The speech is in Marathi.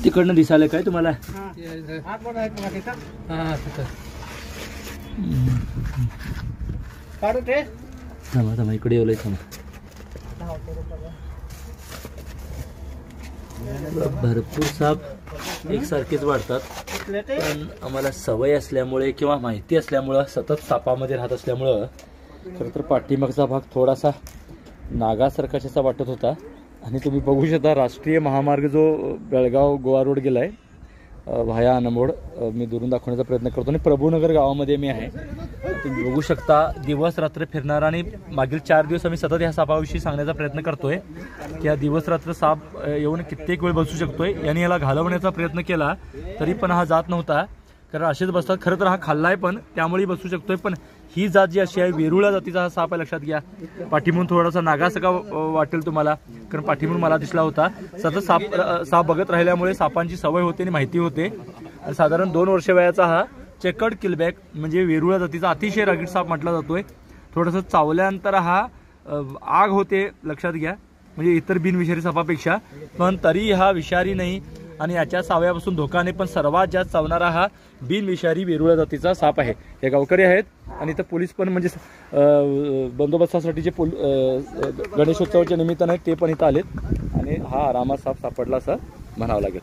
तिकडनं दिसायला काय तुम्हाला? थांबा थांबा इकडे येऊ थांबा. भरपूर साप एकसारखेच वाढतात, पण आम्हाला सवय असल्यामुळे किंवा माहिती असल्यामुळं सतत सापामध्ये राहत असल्यामुळं खरं तर पाठीमागचा भाग थोडासा नागासारखाचा वाटत होता. आणि तुम्ही बघू शकता राष्ट्रीय महामार्ग जो बेळगाव गोवा रोड गेला आहे व्हाया अनमोड, मी दुरून दाखवण्याचा प्रयत्न करतो. आणि प्रभूनगर गावामध्ये मी आहे. तुम्ही बघू शकता दिवस रात्र फिरणारा, आणि मागील 4 दिवस आम्ही सतत ह्या सापाविषयी सांगण्याचा प्रयत्न करतोय की हा दिवस रात्र साप येऊन कित्येक वेळ बसू शकतोय. यांनी याला घालवण्याचा प्रयत्न केला तरी पण हा जात नव्हता, कारण असेच बसतात. खरं तर हा खाल्लाय पण त्यामुळे बसू शकतोय, पण ही जात जी अशी आहे वेरुळा जातीचा हा साप आहे, लक्षात घ्या. पाठीमून थोडासा नागासारखा वाटेल तुम्हाला, कारण पाठीमून मला दिसला होता. सतत साप बघत राहिल्यामुळे सापांची सवय होते आणि माहिती होते. आणि साधारण 2 वर्ष वयाचा हा चेकर्ड किलबॅक म्हणजे वेरुळा जातीचा अतिशय रागीट साप म्हटला जातोय. थोडंसं चावल्यानंतर हा आग होते, लक्षात घ्या, म्हणजे इतर बिनविषारी सापापेक्षा, पण तरी हा विषारी नाही आणि याच्या चाव्यापासून धोका नाही. पण सर्वात जास्त चावणारा हा बिनविषारी वेरुळा जातीचा साप आहे. हे गावकरी आहेत आणि इथं पोलीस पण म्हणजे बंदोबस्तासाठी जे गणेशोत्सवाच्या निमित्ताने ते पण इथं आलेत आणि हा आरामात साप सापडला असं म्हणावं लागेल.